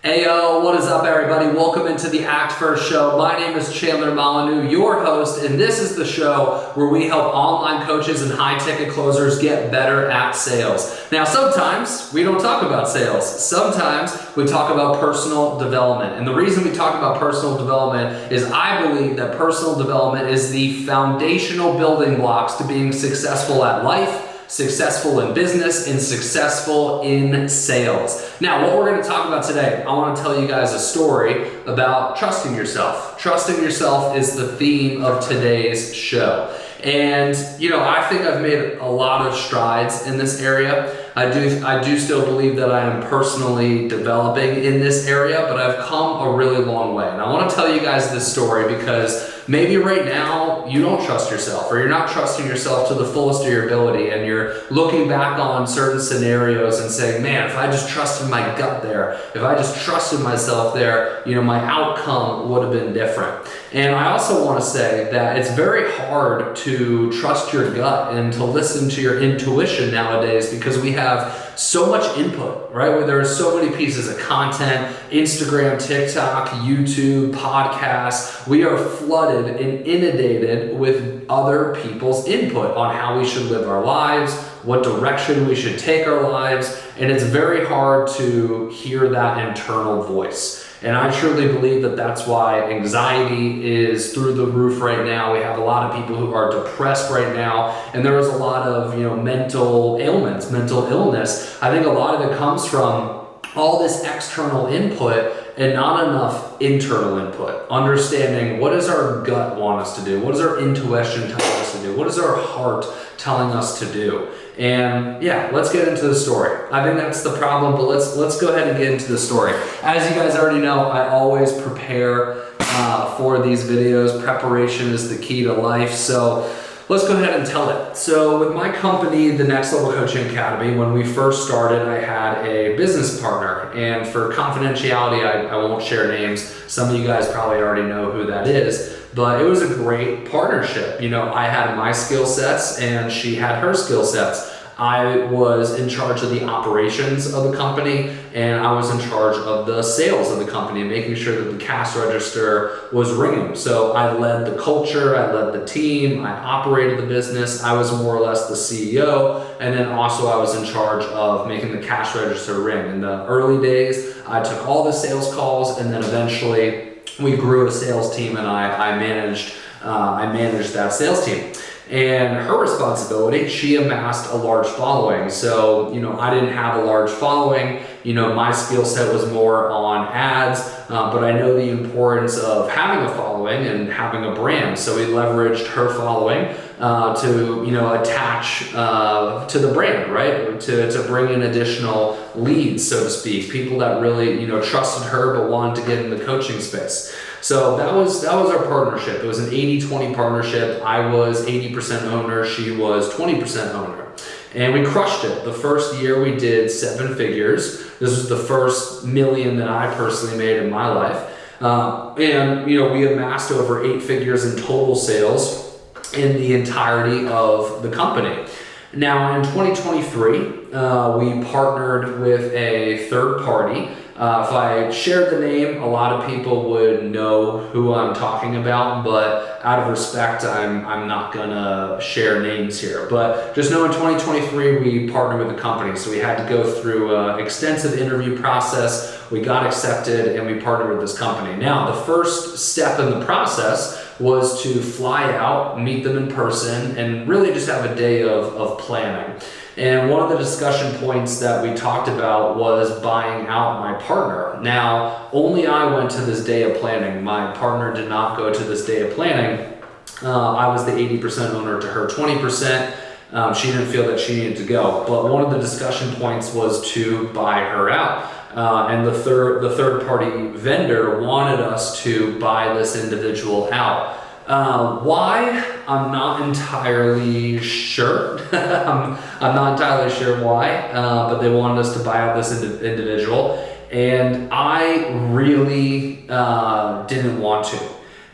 Heyo, what is up everybody? Welcome into the Act First Show. My name is Chandler Molyneux, your host, and this is the show where we help online coaches and high-ticket closers get better at sales. Now, sometimes we don't talk about sales. Sometimes we talk about personal development. And the reason we talk about personal development is I believe that personal development is the foundational building blocks to being successful at life, successful in business, and successful in sales. Now, what we're going to talk about today, I want to tell you guys a story about trusting yourself. Trusting yourself is the theme of today's show. And, I think I've made a lot of strides in this area. I do still believe that I am personally developing in this area, but I've come a really long way. And I want to tell you guys this story because maybe right now you don't trust yourself, or you're not trusting yourself to the fullest of your ability, and you're looking back on certain scenarios and saying, man, if I just trusted my gut there, if I just trusted myself there, my outcome would have been different. And I also want to say that it's very hard to trust your gut and to listen to your intuition nowadays because we have so much input, right? Where there are so many pieces of content, Instagram, TikTok, YouTube, podcasts. We are flooded and inundated with other people's input on how we should live our lives, what direction we should take our lives, and it's very hard to hear that internal voice. And I truly believe that that's why anxiety is through the roof right now. We have a lot of people who are depressed right now, and there is a lot of mental ailments, mental illness. I think a lot of it comes from all this external input and not enough internal input. Understanding what does our gut want us to do? What does our intuition tell us to do? What is our heart telling us to do? And yeah, let's get into the story. I think that's the problem, but let's go ahead and get into the story. As you guys already know, I always prepare for these videos. Preparation is the key to life. So let's go ahead and tell it. So with my company, the Next Level Coaching Academy, when we first started, I had a business partner. And for confidentiality, I won't share names. Some of you guys probably already know who that is. But it was a great partnership. I had my skill sets and she had her skill sets. I was in charge of the operations of the company, and I was in charge of the sales of the company, making sure that the cash register was ringing. So I led the culture, I led the team, I operated the business. I was more or less the CEO, and then also I was in charge of making the cash register ring. In the early days, I took all the sales calls, and then eventually we grew a sales team, and I managed that sales team. And her responsibility, she amassed a large following. So, I didn't have a large following. My skill set was more on ads, but I know the importance of having a following and having a brand. So we leveraged her following to, attach to the brand, right? To bring in additional leads, so to speak, people that really, trusted her but wanted to get in the coaching space. So that was our partnership. It was an 80-20 partnership. I was 80% owner, she was 20% owner. And we crushed it. The first year we did 7 figures. This was the first million that I personally made in my life. And we amassed over 8 figures in total sales in the entirety of the company. Now in 2023, we partnered with a third party. If I shared the name, a lot of people would know who I'm talking about, but out of respect, I'm not gonna share names here. But just know in 2023, we partnered with a company. So we had to go through an extensive interview process. We got accepted and we partnered with this company. Now, the first step in the process was to fly out, meet them in person, and really just have a day of planning. And one of the discussion points that we talked about was buying out my partner. Now, only I went to this day of planning. My partner did not go to this day of planning. I was the 80% owner to her 20%. She didn't feel that she needed to go. But one of the discussion points was to buy her out. And the third party vendor wanted us to buy this individual out. Why? I'm not entirely sure. I'm not entirely sure why, but they wanted us to buy out this individual, and I really didn't want to.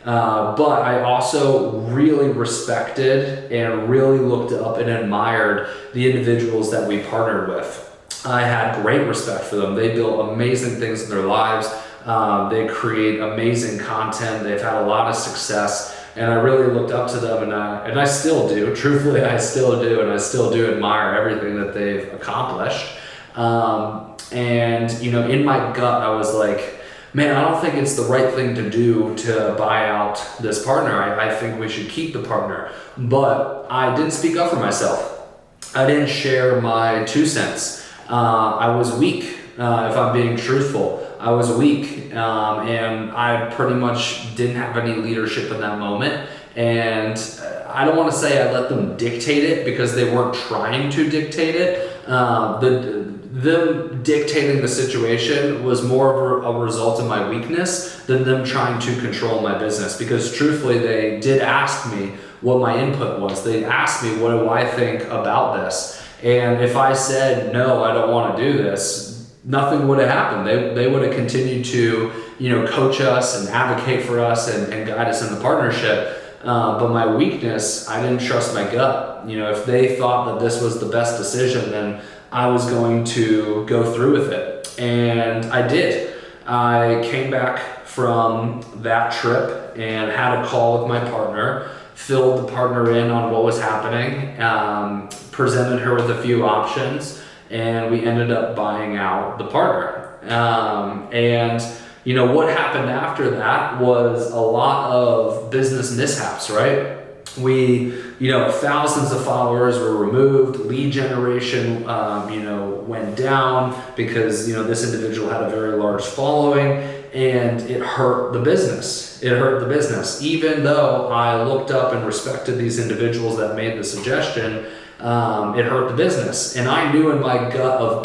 But I also really respected and really looked up and admired the individuals that we partnered with. I had great respect for them. They built amazing things in their lives. They create amazing content. They've had a lot of success, and I really looked up to them, and I still do. Truthfully, I still do, and I still do admire everything that they've accomplished. And in my gut, I was like, man, I don't think it's the right thing to do to buy out this partner. I think we should keep the partner. But I didn't speak up for myself. I didn't share my 2 cents. I was weak, if I'm being truthful. I was weak, and I pretty much didn't have any leadership in that moment. And I don't want to say I let them dictate it, because they weren't trying to dictate it. Them dictating the situation was more of a result of my weakness than them trying to control my business. Because truthfully, they did ask me what my input was. They asked me, what do I think about this? And if I said, no, I don't want to do this, nothing would have happened. They would have continued to, coach us and advocate for us and guide us in the partnership. But my weakness, I didn't trust my gut. If they thought that this was the best decision, then I was going to go through with it. And I did. I came back from that trip and had a call with my partner, filled the partner in on what was happening, presented her with a few options, and we ended up buying out the partner. And what happened after that was a lot of business mishaps, right? We, thousands of followers were removed, lead generation, went down because, this individual had a very large following, and it hurt the business. It hurt the business. Even though I looked up and respected these individuals that made the suggestion, it hurt the business. And I knew in my gut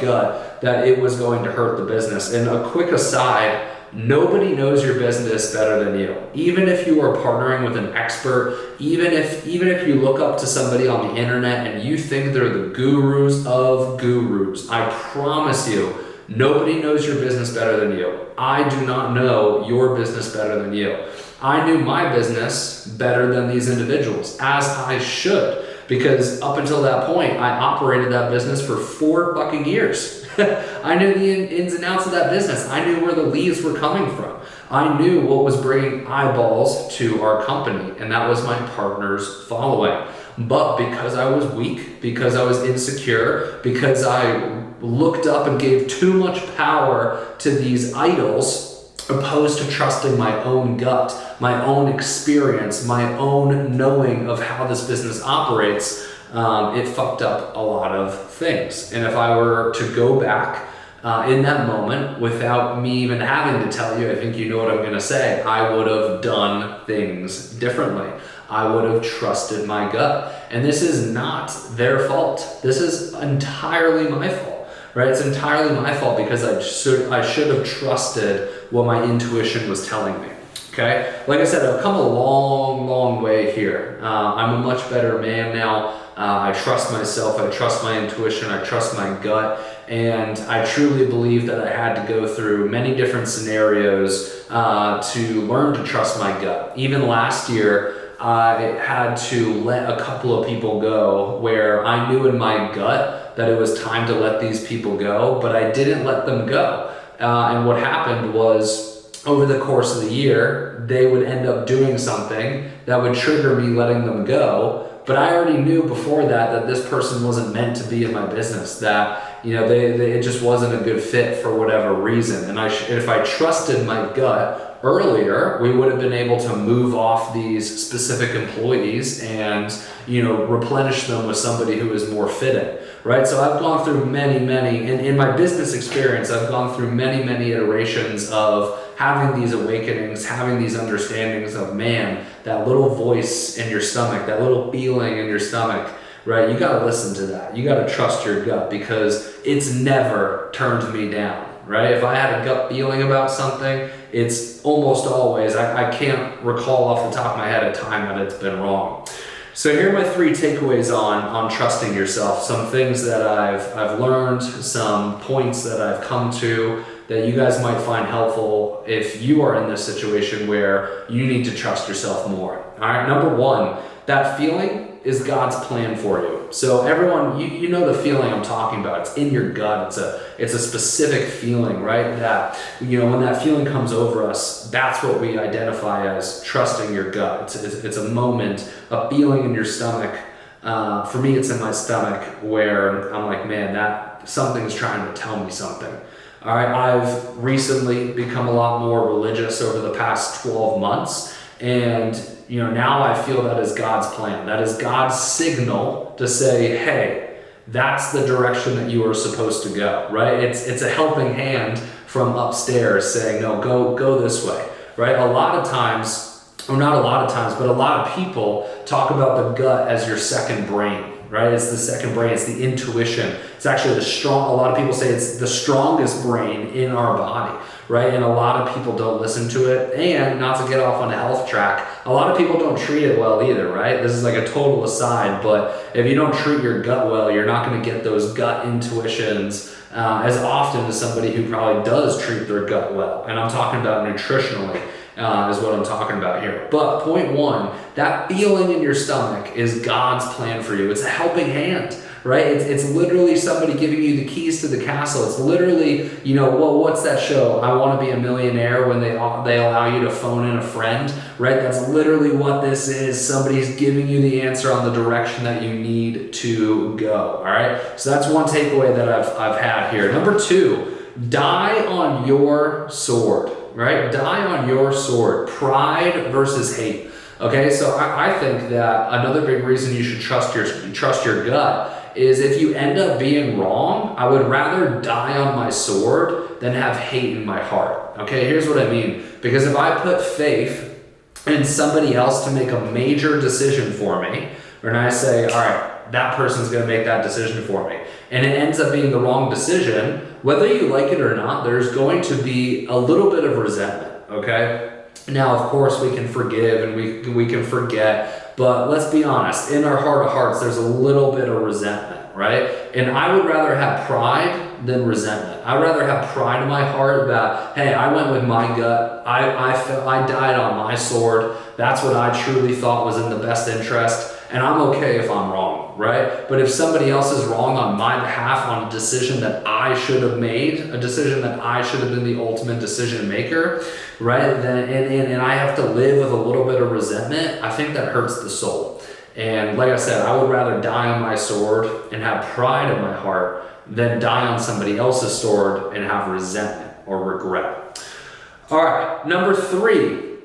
that it was going to hurt the business. And a quick aside, nobody knows your business better than you. Even if you are partnering with an expert, even if you look up to somebody on the internet and you think they're the gurus of gurus, I promise you, nobody knows your business better than you. I do not know your business better than you. I knew my business better than these individuals, as I should, because up until that point, I operated that business for 4 fucking years. I knew the ins and outs of that business. I knew where the leads were coming from. I knew what was bringing eyeballs to our company, and that was my partner's following. But because I was weak, because I was insecure, because I looked up and gave too much power to these idols, opposed to trusting my own gut, my own experience, my own knowing of how this business operates, it fucked up a lot of things. And if I were to go back in that moment without me even having to tell you, I think you know what I'm going to say, I would have done things differently. I would have trusted my gut. And this is not their fault. This is entirely my fault, right? It's entirely my fault because I should have trusted what my intuition was telling me. Okay? Like I said, I've come a long, long way here. I'm a much better man now. I trust myself, I trust my intuition, I trust my gut, and I truly believe that I had to go through many different scenarios to learn to trust my gut. Even last year, I had to let a couple of people go where I knew in my gut that it was time to let these people go, but I didn't let them go. And what happened was, over the course of the year, they would end up doing something that would trigger me letting them go. But I already knew before that this person wasn't meant to be in my business, that it just wasn't a good fit for whatever reason. And if I trusted my gut earlier, we would have been able to move off these specific employees and replenish them with somebody who is more fitting, right? So I've gone through many, in my business experience, I've gone through many iterations of having these awakenings, having these understandings of, man, that little voice in your stomach, that little feeling in your stomach, right? You got to listen to that. You got to trust your gut, because it's never turned me down, right? If I had a gut feeling about something, it's almost always, I can't recall off the top of my head a time that it's been wrong. So here are my 3 takeaways on trusting yourself. Some things that I've learned, some points that I've come to that you guys might find helpful if you are in this situation where you need to trust yourself more. All right, number 1, that feeling is God's plan for you. So everyone, you know the feeling I'm talking about. It's in your gut. It's a specific feeling, right? That, when that feeling comes over us, that's what we identify as trusting your gut. It's a moment, a feeling in your stomach. For me, it's in my stomach where I'm like, man, that something's trying to tell me something. All right, I've recently become a lot more religious over the past 12 months. And, now I feel that is God's plan. That is God's signal to say, hey, that's the direction that you are supposed to go, right? It's a helping hand from upstairs saying, no, go this way, right? A lot of times, or not a lot of times, but a lot of people talk about the gut as your second brain, right? It's the second brain, it's the intuition. It's actually a lot of people say it's the strongest brain in our body, right? And a lot of people don't listen to it. And not to get off on a health track, a lot of people don't treat it well either, right? This is like a total aside, but if you don't treat your gut well, you're not going to get those gut intuitions as often as somebody who probably does treat their gut well. And I'm talking about nutritionally. Is what I'm talking about here. But point one, that feeling in your stomach is God's plan for you. It's a helping hand, right? It's literally somebody giving you the keys to the castle. It's literally, what's that show? I Want to Be a Millionaire, when they allow you to phone in a friend, right? That's literally what this is. Somebody's giving you the answer on the direction that you need to go, all right? So that's one takeaway that I've had here. Number two, die on your sword. Right? Die on your sword. Pride versus hate. Okay, so I think that another big reason you should trust your gut is if you end up being wrong, I would rather die on my sword than have hate in my heart. Okay, here's what I mean. Because if I put faith in somebody else to make a major decision for me, and I say, all right, that person's going to make that decision for me, and it ends up being the wrong decision, whether you like it or not, there's going to be a little bit of resentment, okay? Now, of course, we can forgive and we can forget, but let's be honest, in our heart of hearts, there's a little bit of resentment, right? And I would rather have pride than resentment. I'd rather have pride in my heart that, hey, I went with my gut, I died on my sword, that's what I truly thought was in the best interest, and I'm okay if I'm wrong, right? But if somebody else is wrong on my behalf on a decision that I should have made, a decision that I should have been the ultimate decision maker, right? Then and I have to live with a little bit of resentment, I think that hurts the soul. And like I said, I would rather die on my sword and have pride in my heart than die on somebody else's sword and have resentment or regret. All right, number three,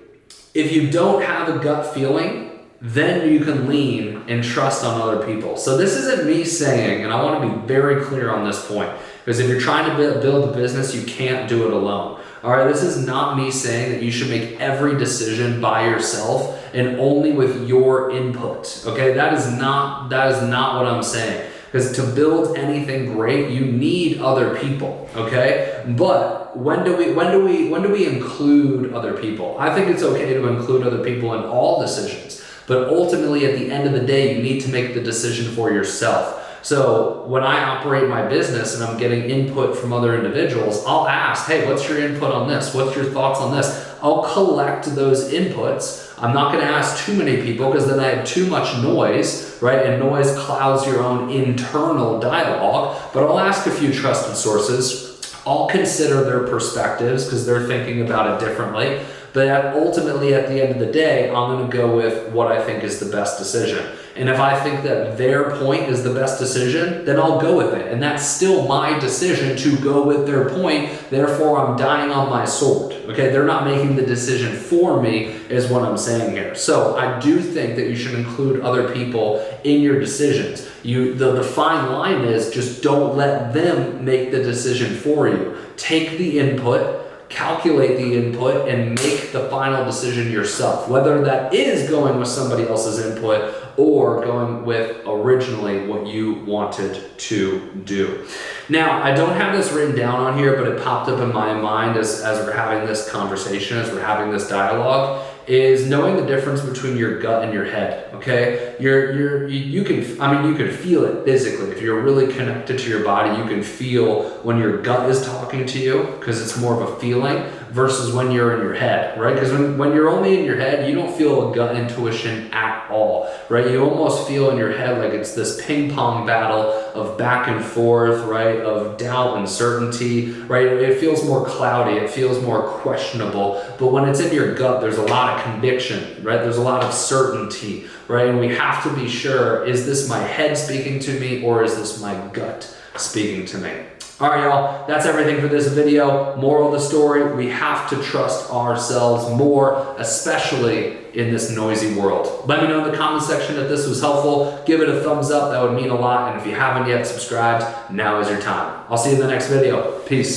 if you don't have a gut feeling, then you can lean and trust on other people. So this isn't me saying, and I want to be very clear on this point, because if you're trying to build a business, you can't do it alone. All right, this is not me saying that you should make every decision by yourself and only with your input. Okay, that is not what I'm saying. Because to build anything great, you need other people. Okay, but when do we include other people? I think it's okay to include other people in all decisions. But ultimately, at the end of the day, you need to make the decision for yourself. So when I operate my business and I'm getting input from other individuals, I'll ask, hey, what's your input on this? What's your thoughts on this? I'll collect those inputs. I'm not going to ask too many people because then I have too much noise, right? And noise clouds your own internal dialogue. But I'll ask a few trusted sources. I'll consider their perspectives because they're thinking about it differently. But ultimately, at the end of the day, I'm going to go with what I think is the best decision. And if I think that their point is the best decision, then I'll go with it. And that's still my decision to go with their point. Therefore, I'm dying on my sword. Okay, they're not making the decision for me, is what I'm saying here. So I do think that you should include other people in your decisions. The fine line is just don't let them make the decision for you. Take the input, calculate the input, and make the final decision yourself, whether that is going with somebody else's input or going with originally what you wanted to do. Now, I don't have this written down on here, but it popped up in my mind as we're having this conversation, as we're having this dialogue, is knowing the difference between your gut and your head, okay? You can feel it physically. If you're really connected to your body, you can feel when your gut is talking to you because it's more of a feeling versus when you're in your head, right? Because when you're only in your head, you don't feel a gut intuition at all, right? You almost feel in your head like it's this ping pong battle of back and forth, right? Of doubt and certainty, right? It feels more cloudy, it feels more questionable. But when it's in your gut, there's a lot of conviction, right? There's a lot of certainty, right? And we have to be sure, is this my head speaking to me or is this my gut speaking to me? All right, y'all, that's everything for this video. Moral of the story, we have to trust ourselves more, especially in this noisy world. Let me know in the comment section if this was helpful. Give it a thumbs up, that would mean a lot. And if you haven't yet subscribed, now is your time. I'll see you in the next video. Peace.